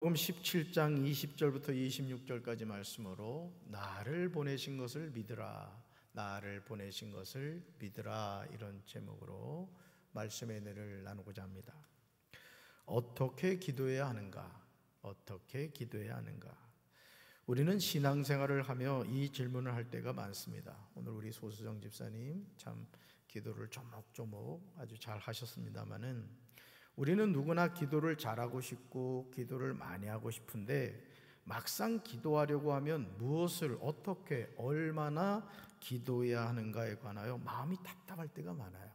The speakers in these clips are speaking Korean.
마가복음 17장 20절부터 26절까지 말씀으로 나를 보내신 것을 믿으라, 나를 보내신 것을 믿으라, 이런 제목으로 말씀의 은혜를 나누고자 합니다. 어떻게 기도해야 하는가? 어떻게 기도해야 하는가? 우리는 신앙생활을 하며 이 질문을 할 때가 많습니다. 오늘 우리 소수정 집사님 참 기도를 조목조목 아주 잘 하셨습니다마는 우리는 누구나 기도를 잘하고 싶고 기도를 많이 하고 싶은데 막상 기도하려고 하면 무엇을 어떻게 얼마나 기도해야 하는가에 관하여 마음이 답답할 때가 많아요.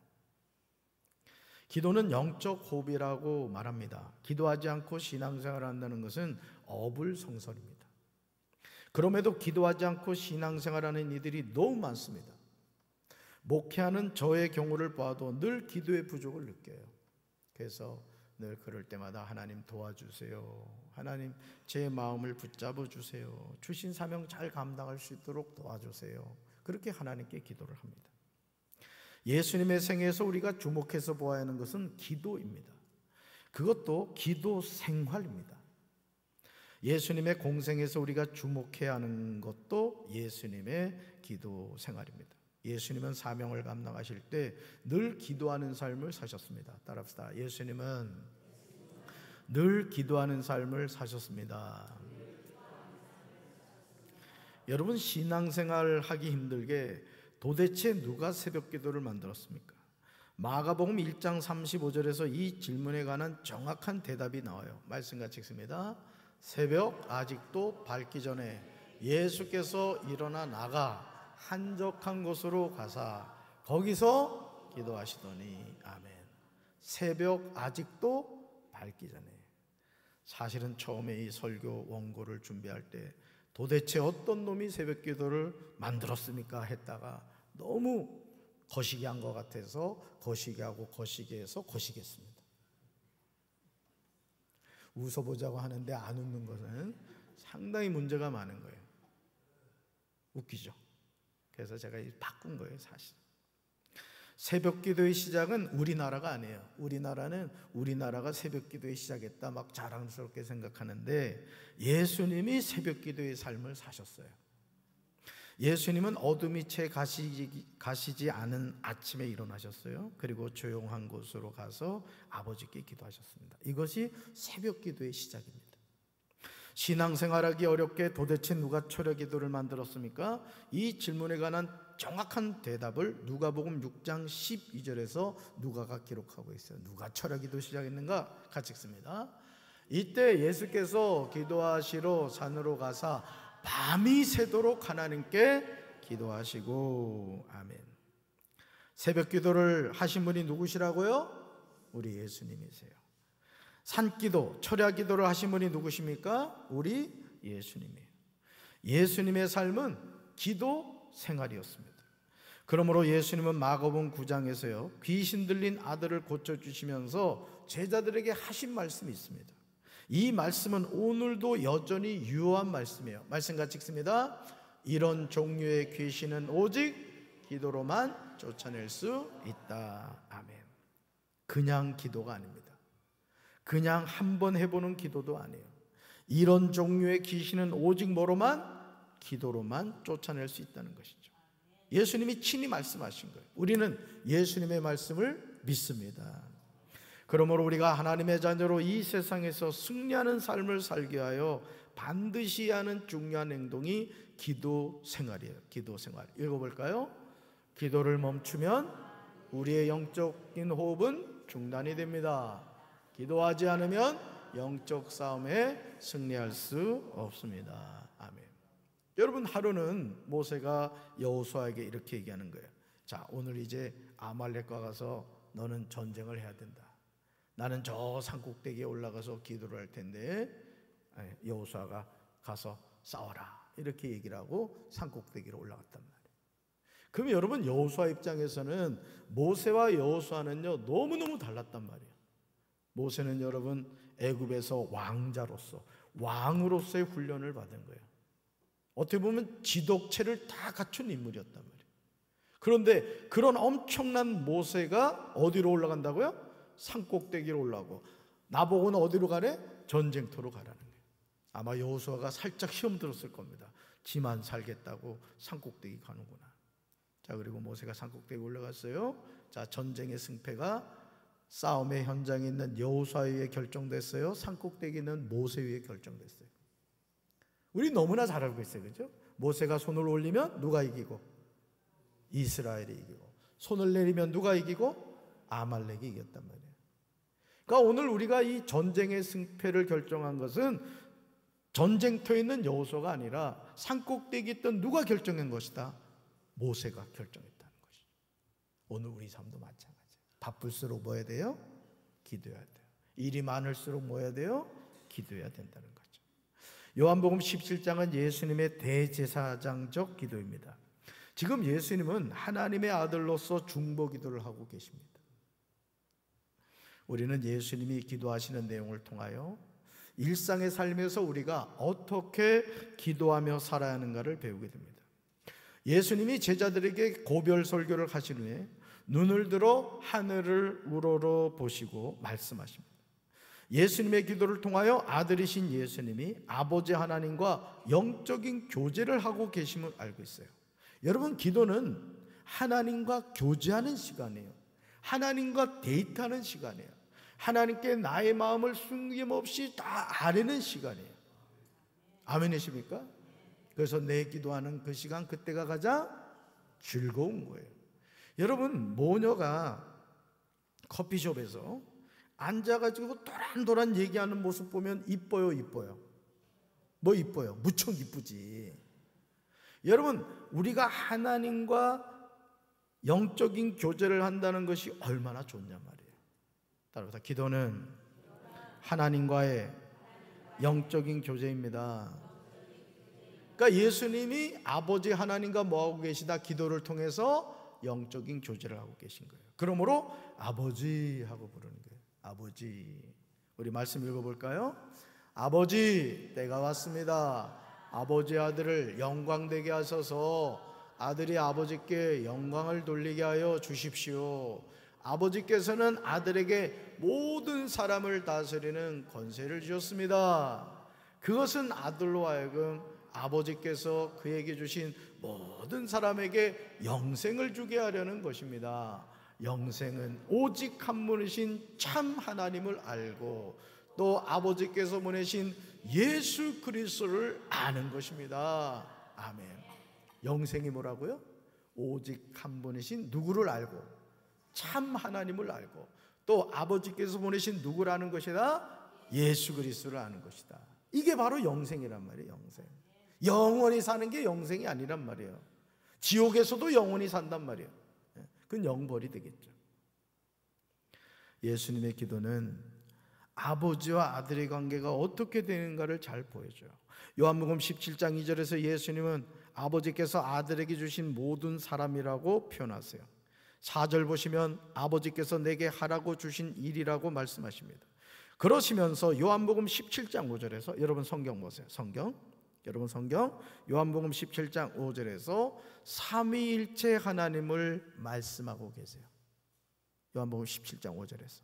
기도는 영적 호흡이라고 말합니다. 기도하지 않고 신앙생활을 한다는 것은 어불성설입니다. 그럼에도 기도하지 않고 신앙생활하는 이들이 너무 많습니다. 목회하는 저의 경우를 봐도 늘 기도의 부족을 느껴요. 그래서 늘 그럴 때마다 하나님 도와주세요, 하나님 제 마음을 붙잡아 주세요, 주신 사명 잘 감당할 수 있도록 도와주세요, 그렇게 하나님께 기도를 합니다. 예수님의 생애에서 우리가 주목해서 보아야 하는 것은 기도입니다. 그것도 기도 생활입니다. 예수님의 공생에서 우리가 주목해야 하는 것도 예수님의 기도 생활입니다. 예수님은 사명을 감당하실 때 늘 기도하는 삶을 사셨습니다. 따라합시다. 예수님은 늘 기도하는 삶을 사셨습니다. 여러분, 신앙생활 하기 힘들게 도대체 누가 새벽 기도를 만들었습니까? 마가복음 1장 35절에서 이 질문에 관한 정확한 대답이 나와요. 말씀 같이 읽습니다. 새벽 아직도 밝기 전에 예수께서 일어나 나가 한적한 곳으로 가사 거기서 기도하시더니. 아멘. 새벽 아직도 밝기 전에. 사실은 처음에 이 설교 원고를 준비할 때 도대체 어떤 놈이 새벽 기도를 만들었습니까 했다가 너무 거시기한 것 같아서 거시기하고 거시기해서 거시기했습니다. 웃어보자고 하는데 안 웃는 것은 상당히 문제가 많은 거예요. 웃기죠? 그래서 제가 바꾼 거예요, 사실. 새벽 기도의 시작은 우리나라가 아니에요. 우리나라가 새벽 기도의 시작했다 막 자랑스럽게 생각하는데 예수님이 새벽 기도의 삶을 사셨어요. 예수님은 어둠이 채 가시지 않은 아침에 일어나셨어요. 그리고 조용한 곳으로 가서 아버지께 기도하셨습니다. 이것이 새벽 기도의 시작입니다. 신앙생활하기 어렵게 도대체 누가 철야 기도를 만들었습니까? 이 질문에 관한 정확한 대답을 누가복음 6장 12절에서 누가가 기록하고 있어요. 누가 철야 기도 시작했는가? 같이 읽습니다. 이때 예수께서 기도하시러 산으로 가사 밤이 새도록 하나님께 기도하시고. 아멘. 새벽 기도를 하신 분이 누구시라고요? 우리 예수님이세요. 산기도, 철야기도를 하신 분이 누구십니까? 우리 예수님이에요. 예수님의 삶은 기도 생활이었습니다. 그러므로 예수님은 마가복음 9장에서요 귀신 들린 아들을 고쳐주시면서 제자들에게 하신 말씀이 있습니다. 이 말씀은 오늘도 여전히 유효한 말씀이에요. 말씀 같이 읽습니다. 이런 종류의 귀신은 오직 기도로만 쫓아낼 수 있다. 아멘. 그냥 기도가 아닙니다. 그냥 한번 해보는 기도도 아니에요. 이런 종류의 귀신은 오직 뭐로만? 기도로만 쫓아낼 수 있다는 것이죠. 예수님이 친히 말씀하신 거예요. 우리는 예수님의 말씀을 믿습니다. 그러므로 우리가 하나님의 자녀로 이 세상에서 승리하는 삶을 살게 하여 반드시 하는 중요한 행동이 기도 생활이에요. 기도 생활. 읽어볼까요? 기도를 멈추면 우리의 영적인 호흡은 중단이 됩니다. 기도하지 않으면 영적 싸움에 승리할 수 없습니다. 아멘. 여러분, 하루는 모세가 여호수아에게 이렇게 얘기하는 거예요. 자, 오늘 이제 아말렉과 가서 너는 전쟁을 해야 된다. 나는 저 산꼭대기에 올라가서 기도를 할 텐데 여호수아가 가서 싸워라, 이렇게 얘기를 하고 산꼭대기로 올라갔단 말이에요. 그럼 여러분, 여호수아 입장에서는 모세와 여호수아는요 너무너무 달랐단 말이에요. 모세는 여러분 애굽에서 왕으로서의 훈련을 받은 거예요. 어떻게 보면 지도체를 다 갖춘 인물이었단 말이에요. 그런데 그런 엄청난 모세가 어디로 올라간다고요? 산꼭대기로 올라가고 나보고는 어디로 가래? 전쟁터로 가라는 거예요. 아마 여호수아가 살짝 시험 들었을 겁니다. 지만 살겠다고 산꼭대기 가는구나. 자, 그리고 모세가 산꼭대기 올라갔어요. 자, 전쟁의 승패가 싸움의 현장에 있는 여호수아 위에 결정됐어요. 산꼭대기는 모세 위에 결정됐어요. 우리 너무나 잘 알고 있어요, 그렇죠? 모세가 손을 올리면 누가 이기고? 이스라엘이 이기고, 손을 내리면 누가 이기고? 아말렉이 이겼단 말이에요. 그러니까 오늘 우리가 이 전쟁의 승패를 결정한 것은 전쟁터에 있는 여호수아가 아니라 산꼭대기에 있던 누가 결정한 것이다? 모세가 결정했다는 것이죠. 오늘 우리 삶도 마찬가지예요. 바쁠수록 뭐 해야 돼요? 기도해야 돼요. 일이 많을수록 뭐 해야 돼요? 기도해야 된다는 거죠. 요한복음 17장은 예수님의 대제사장적 기도입니다. 지금 예수님은 하나님의 아들로서 중보 기도를 하고 계십니다. 우리는 예수님이 기도하시는 내용을 통하여 일상의 삶에서 우리가 어떻게 기도하며 살아야 하는가를 배우게 됩니다. 예수님이 제자들에게 고별 설교를 하신 후에 눈을 들어 하늘을 우러러 보시고 말씀하십니다. 예수님의 기도를 통하여 아들이신 예수님이 아버지 하나님과 영적인 교제를 하고 계심을 알고 있어요. 여러분, 기도는 하나님과 교제하는 시간이에요. 하나님과 데이트하는 시간이에요. 하나님께 나의 마음을 숨김없이 다 아뢰는 시간이에요. 아멘이십니까? 그래서 내 기도하는 그 시간, 그때가 가장 즐거운 거예요. 여러분, 모녀가 커피숍에서 앉아가지고 도란도란 얘기하는 모습 보면 이뻐요, 이뻐요? 뭐 이뻐요? 무척 이쁘지. 여러분, 우리가 하나님과 영적인 교제를 한다는 것이 얼마나 좋냐 말이에요. 따라서 기도는 하나님과의 영적인 교제입니다. 그러니까 예수님이 아버지 하나님과 뭐하고 계시다? 기도를 통해서 영적인 교제를 하고 계신 거예요. 그러므로 아버지 하고 부르는 거예요. 아버지. 우리 말씀 읽어볼까요? 아버지, 때가 왔습니다. 아버지 아들을 영광되게 하셔서 아들이 아버지께 영광을 돌리게 하여 주십시오. 아버지께서는 아들에게 모든 사람을 다스리는 권세를 주셨습니다. 그것은 아들로 하여금 아버지께서 그에게 주신 모든 사람에게 영생을 주게 하려는 것입니다. 영생은 오직 한 분이신 참 하나님을 알고 또 아버지께서 보내신 예수 그리스도를 아는 것입니다. 아멘. 영생이 뭐라고요? 오직 한 분이신 누구를 알고? 참 하나님을 알고 또 아버지께서 보내신 누구를 아는 것이다? 예수 그리스도를 아는 것이다. 이게 바로 영생이란 말이에요. 영생. 영원히 사는 게 영생이 아니란 말이에요. 지옥에서도 영원히 산단 말이에요. 그건 영벌이 되겠죠. 예수님의 기도는 아버지와 아들의 관계가 어떻게 되는가를 잘 보여줘요. 요한복음 17장 2절에서 예수님은 아버지께서 아들에게 주신 모든 사람이라고 표현하세요. 4절 보시면 아버지께서 내게 하라고 주신 일이라고 말씀하십니다. 그러시면서 요한복음 17장 5절에서 여러분 성경 보세요. 여러분 성경 요한복음 17장 5절에서 삼위일체 하나님을 말씀하고 계세요. 요한복음 17장 5절에서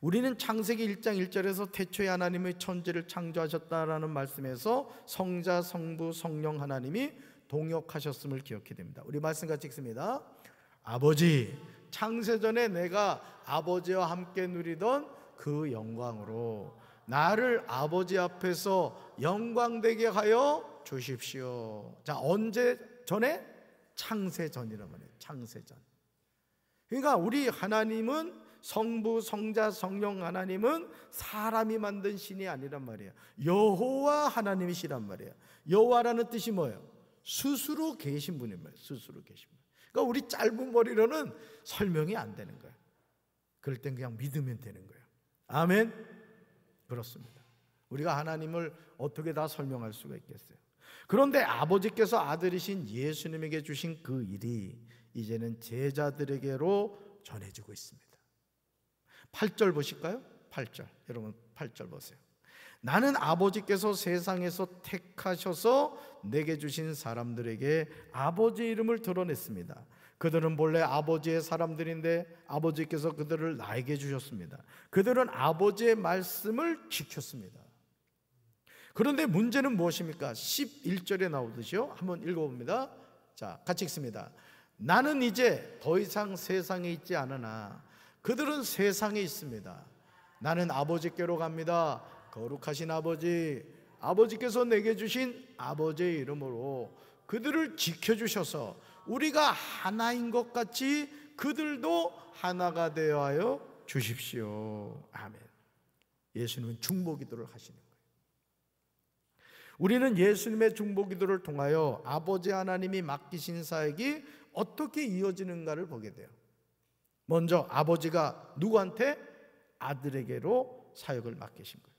우리는 창세기 1장 1절에서 태초에 하나님의 천지를 창조하셨다라는 말씀에서 성자, 성부, 성령 하나님이 동역하셨음을 기억해야 됩니다. 우리 말씀 같이 읽습니다. 아버지, 창세전에 내가 아버지와 함께 누리던 그 영광으로 나를 아버지 앞에서 영광되게 하여 주십시오. 자, 언제 전에? 창세전이란 말이에요. 창세전. 그러니까 우리 하나님은 성부, 성자, 성령 하나님은 사람이 만든 신이 아니란 말이에요. 여호와 하나님이시란 말이에요. 여호와라는 뜻이 뭐예요? 스스로 계신 분인 말이에요. 스스로 계신 분. 그러니까 우리 짧은 머리로는 설명이 안 되는 거예요. 그럴 땐 그냥 믿으면 되는 거예요. 아멘. 그렇습니다. 우리가 하나님을 어떻게 다 설명할 수가 있겠어요? 그런데 아버지께서 아들이신 예수님에게 주신 그 일이 이제는 제자들에게로 전해지고 있습니다. 8절 보실까요? 8절. 여러분 8절 보세요. 나는 아버지께서 세상에서 택하셔서 내게 주신 사람들에게 아버지 이름을 드러냈습니다. 그들은 본래 아버지의 사람들인데 아버지께서 그들을 나에게 주셨습니다. 그들은 아버지의 말씀을 지켰습니다. 그런데 문제는 무엇입니까? 11절에 나오듯이요. 한번 읽어봅니다. 자, 같이 읽습니다. 나는 이제 더 이상 세상에 있지 않으나 그들은 세상에 있습니다. 나는 아버지께로 갑니다. 거룩하신 아버지, 아버지께서 내게 주신 아버지의 이름으로 그들을 지켜주셔서 우리가 하나인 것 같이 그들도 하나가 되어 하여 주십시오. 아멘. 예수님은 중보기도를 하시는 거예요. 우리는 예수님의 중보기도를 통하여 아버지 하나님이 맡기신 사역이 어떻게 이어지는가를 보게 돼요. 먼저 아버지가 누구한테? 아들에게로 사역을 맡기신 거예요.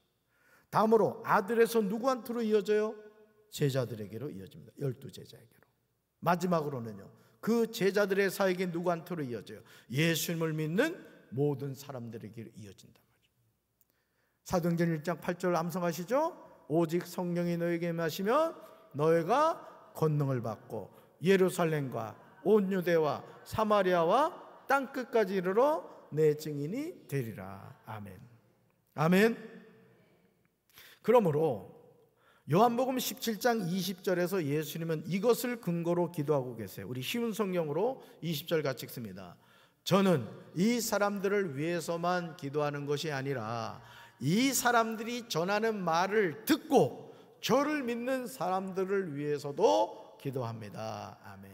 다음으로 아들에서 누구한테로 이어져요? 제자들에게로 이어집니다. 12제자에게로. 마지막으로는요, 그 제자들의 사역이 누구한테로 이어져요? 예수님을 믿는 모든 사람들에게로 이어진단 말이에요. 사도행전 1장 8절 암송하시죠? 오직 성령이 너에게 임하시면 너희가 권능을 받고 예루살렘과 온 유대와 사마리아와 땅끝까지 이르러 내 증인이 되리라. 아멘. 아멘. 그러므로 요한복음 17장 20절에서 예수님은 이것을 근거로 기도하고 계세요. 우리 쉬운 성경으로 20절 같이 읽습니다. 저는 이 사람들을 위해서만 기도하는 것이 아니라 이 사람들이 전하는 말을 듣고 저를 믿는 사람들을 위해서도 기도합니다. 아멘.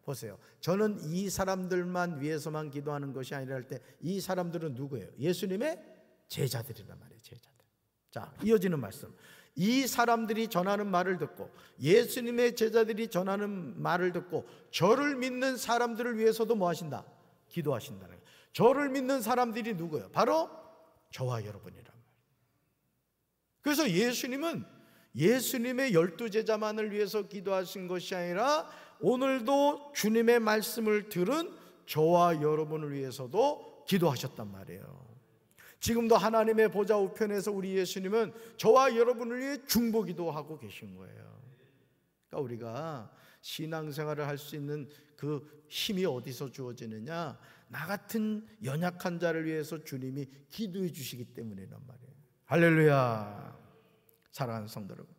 보세요. 저는 이 사람들만 위해서만 기도하는 것이 아니라 할 때 이 사람들은 누구예요? 예수님의 제자들이란 말이에요. 제자들. 자, 이어지는 말씀. 이 사람들이 전하는 말을 듣고 예수님의 제자들이 전하는 말을 듣고 저를 믿는 사람들을 위해서도 뭐 하신다? 기도하신다는 거예요. 저를 믿는 사람들이 누구예요? 바로 저와 여러분이란 말이에요. 그래서 예수님은 예수님의 12제자만을 위해서 기도하신 것이 아니라 오늘도 주님의 말씀을 들은 저와 여러분을 위해서도 기도하셨단 말이에요. 지금도 하나님의 보좌 우편에서 우리 예수님은 저와 여러분을 위해 중보기도하고 계신 거예요. 그러니까 우리가 신앙생활을 할 수 있는 그 힘이 어디서 주어지느냐? 나 같은 연약한 자를 위해서 주님이 기도해 주시기 때문이란 말이에요. 할렐루야. 사랑하는 성도 여러분,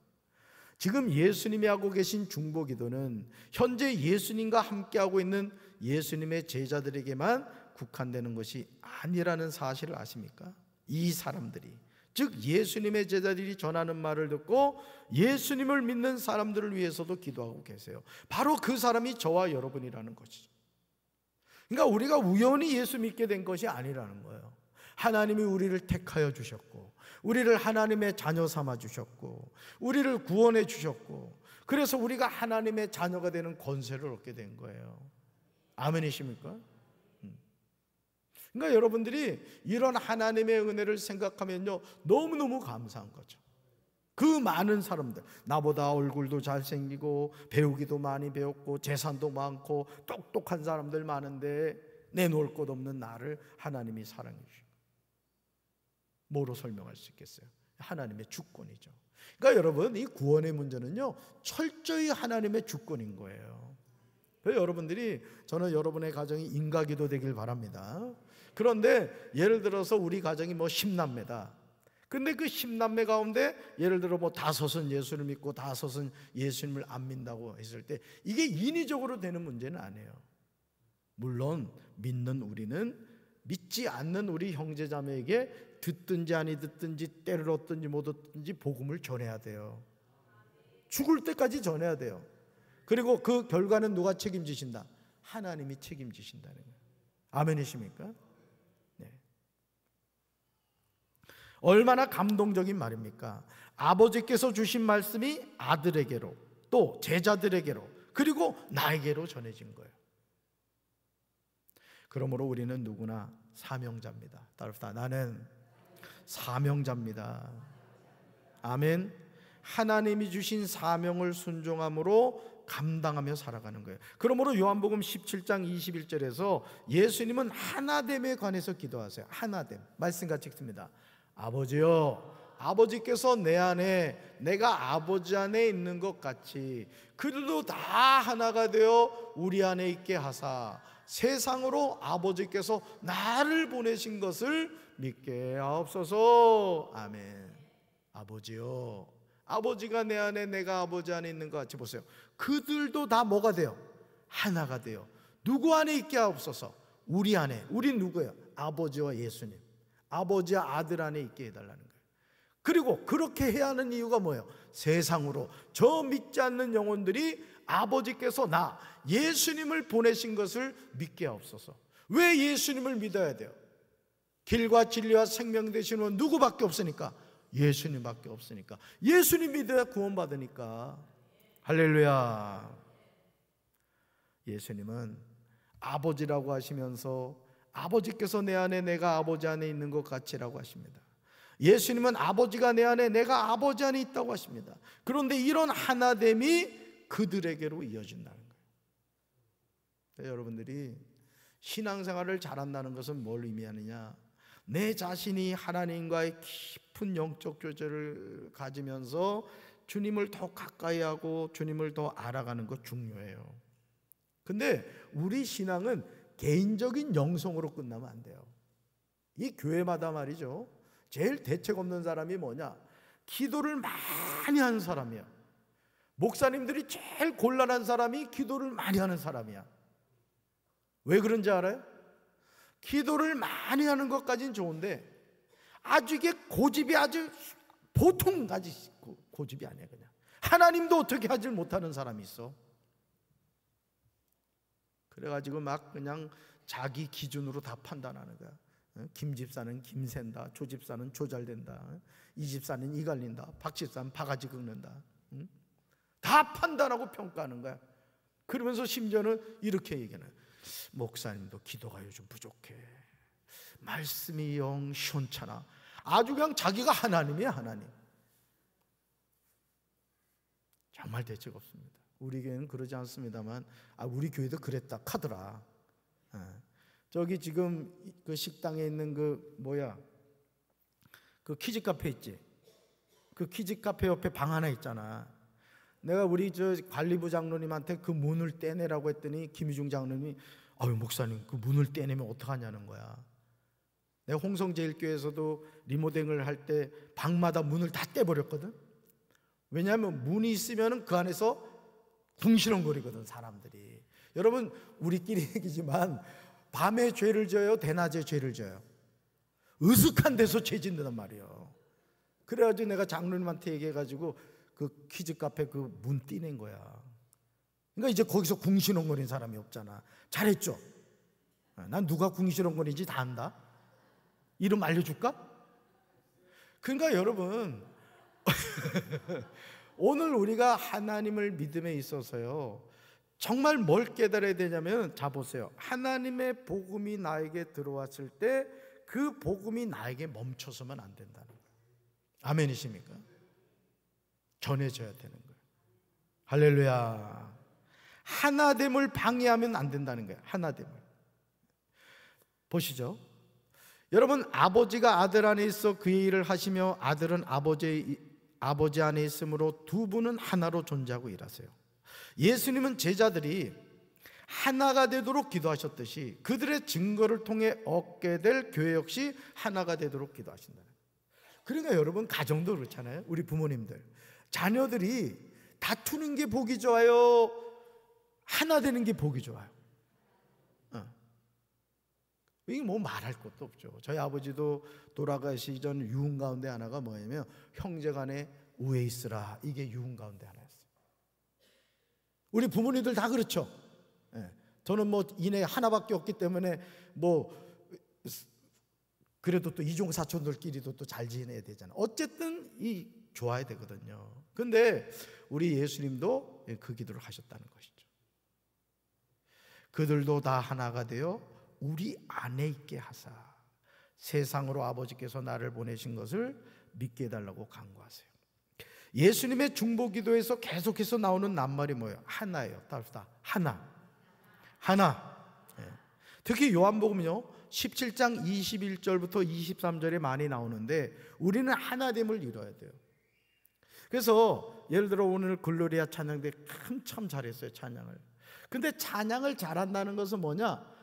지금 예수님이 하고 계신 중보기도는 현재 예수님과 함께하고 있는 예수님의 제자들에게만 국한되는 것이 아니라는 사실을 아십니까? 이 사람들이, 즉 예수님의 제자들이 전하는 말을 듣고 예수님을 믿는 사람들을 위해서도 기도하고 계세요. 바로 그 사람이 저와 여러분이라는 것이죠. 그러니까 우리가 우연히 예수 믿게 된 것이 아니라는 거예요. 하나님이 우리를 택하여 주셨고 우리를 하나님의 자녀 삼아 주셨고 우리를 구원해 주셨고 그래서 우리가 하나님의 자녀가 되는 권세를 얻게 된 거예요. 아멘이십니까? 그러니까 여러분들이 이런 하나님의 은혜를 생각하면요, 너무너무 감사한 거죠. 그 많은 사람들, 나보다 얼굴도 잘생기고 배우기도 많이 배웠고 재산도 많고 똑똑한 사람들 많은데 내놓을 것 없는 나를 하나님이 사랑해 주시고, 뭐로 설명할 수 있겠어요? 하나님의 주권이죠. 그러니까 여러분, 이 구원의 문제는요 철저히 하나님의 주권인 거예요. 그래서 여러분들이, 저는 여러분의 가정이 인가기도 되길 바랍니다. 그런데 예를 들어서 우리 가정이 뭐 10남매다. 근데 그 10남매 가운데 예를 들어 뭐 5은 예수를 믿고 5은 예수님을 안 믿는다고 했을 때 이게 인위적으로 되는 문제는 아니에요. 물론 믿는 우리는 믿지 않는 우리 형제자매에게 듣든지 아니 듣든지 때를 얻든지 못 얻든지 복음을 전해야 돼요. 죽을 때까지 전해야 돼요. 그리고 그 결과는 누가 책임지신다? 하나님이 책임지신다는 거예요. 아멘이십니까? 네. 얼마나 감동적인 말입니까? 아버지께서 주신 말씀이 아들에게로, 또 제자들에게로, 그리고 나에게로 전해진 거예요. 그러므로 우리는 누구나 사명자입니다. 따라합시다. 나는 사명자입니다. 아멘. 하나님이 주신 사명을 순종함으로 감당하며 살아가는 거예요. 그러므로 요한복음 17장 21절에서 예수님은 하나됨에 관해서 기도하세요. 하나됨. 말씀같이 읽습니다. 아버지여, 아버지께서 내 안에, 내가 아버지 안에 있는 것 같이 그들도 다 하나가 되어 우리 안에 있게 하사 세상으로 아버지께서 나를 보내신 것을 믿게 하옵소서. 아멘. 아버지여, 아버지가 내 안에 내가 아버지 안에 있는 것 같이 보세요. 그들도 다 뭐가 돼요? 하나가 돼요. 누구 안에 있게 하옵소서? 우리 안에. 우리 누구예요? 아버지와 예수님, 아버지와 아들 안에 있게 해달라는 거예요. 그리고 그렇게 해야 하는 이유가 뭐예요? 세상으로 저 믿지 않는 영혼들이 아버지께서 나 예수님을 보내신 것을 믿게 하옵소서. 왜 예수님을 믿어야 돼요? 길과 진리와 생명 되시는 분 누구밖에 없으니까? 예수님밖에 없으니까. 예수님 믿어야 구원받으니까. 할렐루야. 예수님은 아버지라고 하시면서 아버지께서 내 안에 내가 아버지 안에 있는 것 같이라고 하십니다. 예수님은 아버지가 내 안에 내가 아버지 안에 있다고 하십니다. 그런데 이런 하나됨이 그들에게로 이어진다는 거예요. 여러분들이 신앙생활을 잘한다는 것은 뭘 의미하느냐? 내 자신이 하나님과의 깊은 영적 교제를 가지면서 주님을 더 가까이 하고 주님을 더 알아가는 것 중요해요. 근데 우리 신앙은 개인적인 영성으로 끝나면 안 돼요. 이 교회마다 말이죠, 제일 대책 없는 사람이 뭐냐? 기도를 많이 하는 사람이야. 목사님들이 제일 곤란한 사람이 기도를 많이 하는 사람이야. 왜 그런지 알아요? 기도를 많이 하는 것까지는 좋은데 아주 이게 고집이 아주 보통 가지 고집이 아니야. 그냥 하나님도 어떻게 하질 못하는 사람이 있어. 그래가지고 막 그냥 자기 기준으로 다 판단하는 거야. 김 집사는 김샌다, 조 집사는 조잘된다, 이 집사는 이 갈린다, 박 집사는 바가지 긁는다. 다 판단하고 평가하는 거야. 그러면서 심지어는 이렇게 얘기하는 거야. 목사님도 기도가 요즘 부족해. 말씀이 영 시원찮아. 아주 그냥 자기가 하나님이야, 하나님. 정말 대책 없습니다. 우리 교회는 그러지 않습니다만, 우리 교회도 그랬다 카더라. 저기 지금 그 식당에 있는 그 키즈 카페 있지? 그 키즈 카페 옆에 방 하나 있잖아. 내가 우리 저 관리부 장로님한테 그 문을 떼내라고 했더니 김희중 장로님이 목사님 그 문을 떼내면 어떡하냐는 거야. 내가 홍성제일교회에서도 리모델링을 할 때 방마다 문을 다 떼버렸거든. 왜냐하면 문이 있으면 그 안에서 궁시렁거리거든 사람들이. 여러분 우리끼리 얘기지만 밤에 죄를 져요, 대낮에 죄를 져요? 으슥한 데서 죄 짓는단 말이에요. 그래가지고 내가 장로님한테 얘기해가지고 그 키즈 카페 그 문 떼낸 거야. 그러니까 이제 거기서 궁시렁거리는 사람이 없잖아. 잘했죠? 난 누가 궁시렁거리는지 다 안다. 이름 알려줄까? 그러니까 여러분 오늘 우리가 하나님을 믿음에 있어서요 정말 뭘 깨달아야 되냐면, 자 보세요. 하나님의 복음이 나에게 들어왔을 때 그 복음이 나에게 멈춰서면 안 된다는 거예요. 아멘이십니까? 전해져야 되는 거예요. 할렐루야. 하나됨을 방해하면 안 된다는 거예요. 하나됨을. 보시죠. 여러분, 아버지가 아들 안에 있어 그의 일을 하시며 아들은 아버지 안에 있으므로 두 분은 하나로 존재하고 일하세요. 예수님은 제자들이 하나가 되도록 기도하셨듯이 그들의 증거를 통해 얻게 될 교회 역시 하나가 되도록 기도하신다는 거예요. 그러니까 여러분, 가정도 그렇잖아요. 우리 부모님들 자녀들이 다투는 게 보기 좋아요, 하나 되는 게 보기 좋아요? 이게 뭐 말할 것도 없죠. 저희 아버지도 돌아가시기 전 유흥 가운데 하나가 뭐냐면 형제 간에 우애 있으라, 이게 유흥 가운데 하나였어요. 우리 부모님들 다 그렇죠. 저는 뭐 이내 하나밖에 없기 때문에 뭐 그래도 또 이종 사촌들끼리도 또 잘 지내야 되잖아요. 어쨌든 이 좋아야 되거든요. 근데 우리 예수님도 그 기도를 하셨다는 것이죠. 그들도 다 하나가 되어 우리 안에 있게 하사 세상으로 아버지께서 나를 보내신 것을 믿게 해달라고 간구하세요. 예수님의 중보기도에서 계속해서 나오는 낱말이 뭐예요? 하나예요. 따라서 하나. 특히 요한복음요 17장 21절부터 23절에 많이 나오는데 우리는 하나됨을 이뤄야 돼요. 그래서 예를 들어 오늘 글로리아 찬양대 참 잘했어요, 찬양을. 근데 찬양을 잘한다는 것은 뭐냐?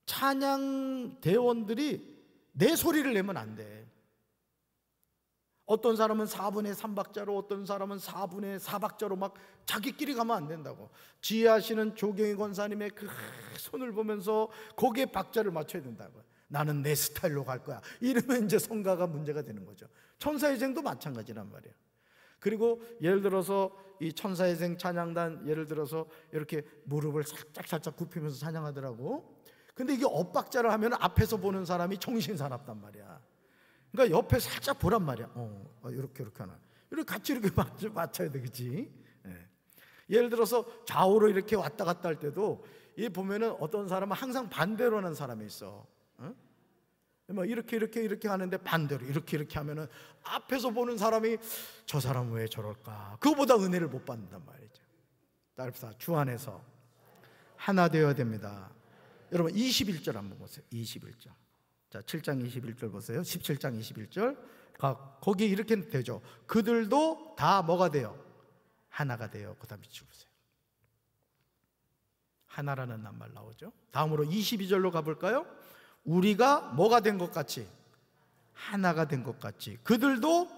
찬양 대원들이 내 소리를 내면 안 돼. 어떤 사람은 4분의 3박자로, 어떤 사람은 4분의 4박자로 막 자기끼리 가면 안 된다고. 지혜하시는 조경희 권사님의 그 손을 보면서 거기에 박자를 맞춰야 된다고. 나는 내 스타일로 갈 거야. 이러면 이제 성가가 문제가 되는 거죠. 천사의생도 마찬가지란 말이에요. 그리고 예를 들어서 이 천사의생 찬양단, 예를 들어서 이렇게 무릎을 살짝 굽히면서 찬양하더라고. 근데 이게 엇박자를 하면 앞에서 보는 사람이 정신사납단 말이야. 그러니까 옆에 살짝 보란 말이야. 이렇게 하나. 이렇게 같이 이렇게 맞춰야 되겠지. 예를 들어서 좌우로 이렇게 왔다 갔다 할 때도 이 보면은 어떤 사람은 항상 반대로 하는 사람이 있어. 뭐 이렇게 하는데 반대로 이렇게 하면은 앞에서 보는 사람이 저 사람 왜 저럴까? 그거보다 은혜를 못 받는단 말이죠. 따라서 주 안에서 하나 되어야 됩니다. 여러분 21절 한번 보세요. 21절. 자, 7장 21절 보세요. 17장 21절. 거기 이렇게 되죠. 그들도 다 뭐가 돼요? 하나가 돼요. 그 다음 비추보세요. 하나라는 낱말 나오죠. 다음으로 22절로 가볼까요? 우리가 뭐가 된 것 같이, 하나가 된 것 같이 그들도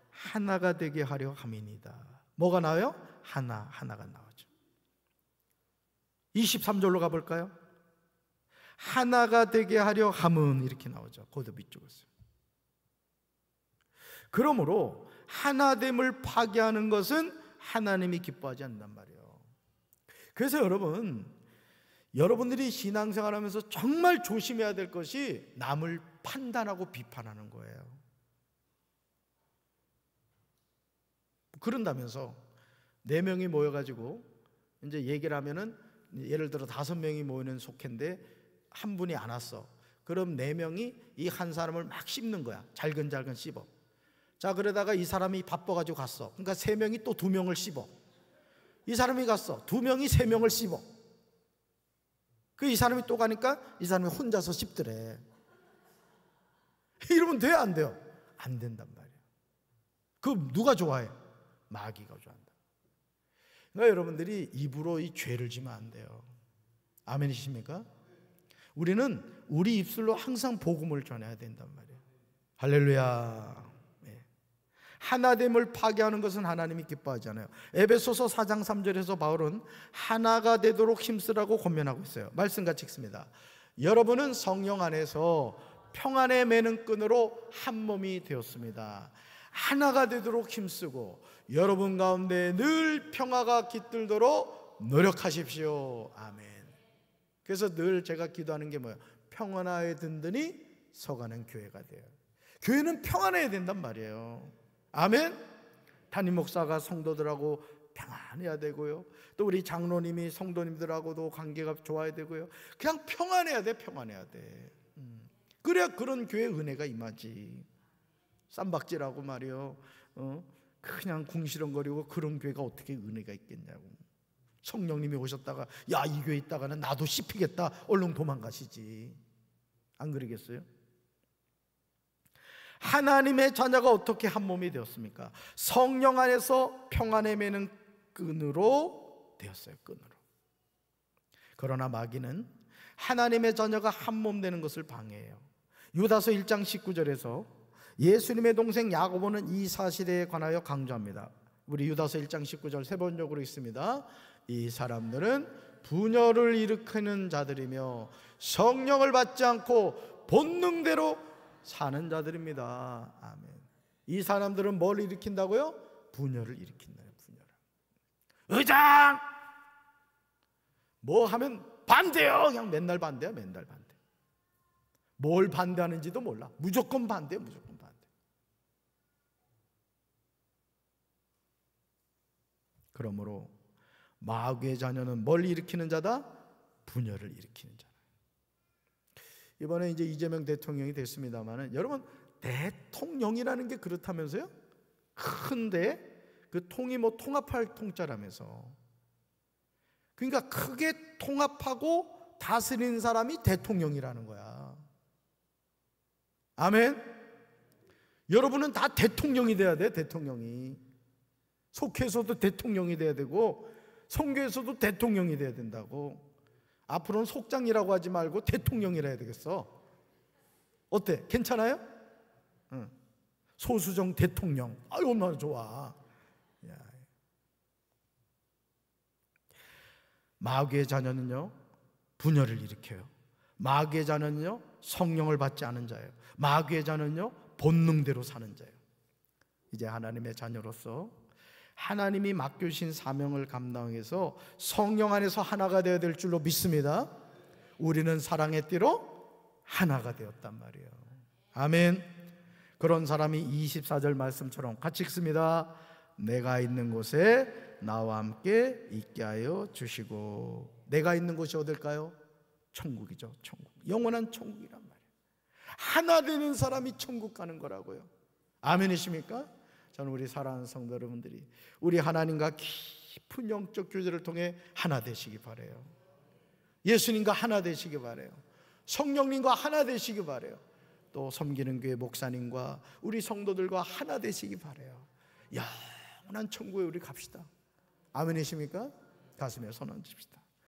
하나가 되게 하려 함이니이다. 뭐가 나와요? 하나가 나오죠. 23절로 가볼까요? 하나가 되게 하려 함은 이렇게 나오죠. 거기도 밑줄을 써요. 그러므로 하나됨을 파괴하는 것은 하나님이 기뻐하지 않는단 말이에요. 그래서 여러분들이 신앙생활하면서 정말 조심해야 될 것이 남을 판단하고 비판하는 거예요. 그런다면서 4명이 모여가지고 이제 얘기를 하면은, 예를 들어 5명이 모이는 속회인데 한 분이 안 왔어. 그럼 4명이 이 한 사람을 막 씹는 거야. 잘근잘근 씹어. 자, 그러다가 이 사람이 바빠가지고 갔어. 그러니까 3명이 또 2명을 씹어. 이 사람이 갔어. 2명이 3명을 씹어. 이 사람이 또 가니까 이 사람이 혼자서 씹더래. 이러면 돼요, 안 돼요? 안 된단 말이에요. 그럼 누가 좋아해? 마귀가 좋아한다. 그러니까 여러분들이 입으로 이 죄를 지면 안 돼요. 아멘이십니까? 우리는 우리 입술로 항상 복음을 전해야 된단 말이에요. 할렐루야. 하나됨을 파괴하는 것은 하나님이 기뻐하지 않아요. 에베소서 4장 3절에서 바울은 하나가 되도록 힘쓰라고 권면하고 있어요. 말씀 같이 읽습니다. 여러분은 성령 안에서 평안에 매는 끈으로 한 몸이 되었습니다. 하나가 되도록 힘쓰고 여러분 가운데 늘 평화가 깃들도록 노력하십시오. 아멘. 그래서 늘 제가 기도하는 게 뭐예요? 평안하에 든든히 서가는 교회가 돼요. 교회는 평안해야 된단 말이에요. 아멘. 담임 목사가 성도들하고 평안해야 되고요. 또 우리 장로님이 성도님들하고도 관계가 좋아야 되고요. 그냥 평안해야 돼. 평안해야 돼. 그래야 그런 교회에 은혜가 임하지. 쌈박질하고 말이요, 그냥 궁시렁거리고 그런 교회가 어떻게 은혜가 있겠냐고. 성령님이 오셨다가 야, 이 교회 있다가는 나도 씹히겠다, 얼른 도망가시지. 안 그러겠어요? 하나님의 자녀가 어떻게 한 몸이 되었습니까? 성령 안에서 평안에 매는 끈으로 되었어요. 끈으로. 그러나 마귀는 하나님의 자녀가 한 몸 되는 것을 방해해요. 유다서 1장 19절에서 예수님의 동생 야고보는 이 사실에 관하여 강조합니다. 우리 유다서 1장 19절 세 번역으로 있습니다. 이 사람들은 분열을 일으키는 자들이며 성령을 받지 않고 본능대로 사는 자들입니다. 아멘. 이 사람들은 뭘 일으킨다고요? 분열을 일으킨다요. 분열을. 의장! 뭐 하면 반대요. 그냥 맨날 반대야. 맨날 반대. 뭘 반대하는지도 몰라. 무조건 반대. 무조건 반대. 그러므로 마귀의 자녀는 뭘 일으키는 자다? 분열을 일으키는 자다. 이번에 이제 이재명 대통령이 됐습니다만은, 여러분, 대통령이라는 게 그렇다면서요? 큰데 그 통이 뭐 통합할 통자라면서. 그러니까 크게 통합하고 다스리는 사람이 대통령이라는 거야. 아멘. 여러분은 다 대통령이 돼야 돼. 대통령이. 속회에서도 대통령이 돼야 되고 성교에서도 대통령이 돼야 된다고. 앞으로는 속장이라고 하지 말고 대통령이라 해야 되겠어. 어때? 괜찮아요? 응. 소수정 대통령, 아유 얼마나 좋아. 마귀의 자녀는요 분열을 일으켜요. 마귀의 자녀는요 성령을 받지 않은 자예요. 마귀의 자녀는요 본능대로 사는 자예요. 이제 하나님의 자녀로서 하나님이 맡겨주신 사명을 감당해서 성령 안에서 하나가 되어야 될 줄로 믿습니다. 우리는 사랑의 띠로 하나가 되었단 말이에요. 아멘. 그런 사람이 24절 말씀처럼 같이 읽습니다. 내가 있는 곳에 나와 함께 있게 하여 주시고. 내가 있는 곳이 어딜까요? 천국이죠. 천국. 영원한 천국이란 말이에요. 하나 되는 사람이 천국 가는 거라고요. 아멘이십니까? 저는 우리 사랑하는 성도 여러분들이 우리 하나님과 깊은 영적 교제를 통해 하나 되시기 바라요. 예수님과 하나 되시기 바라요. 성령님과 하나 되시기 바라요. 또 섬기는 교회 목사님과 우리 성도들과 하나 되시기 바라요. 영원한 천국에 우리 갑시다. 아멘이십니까? 가슴에 손 얹읍시다.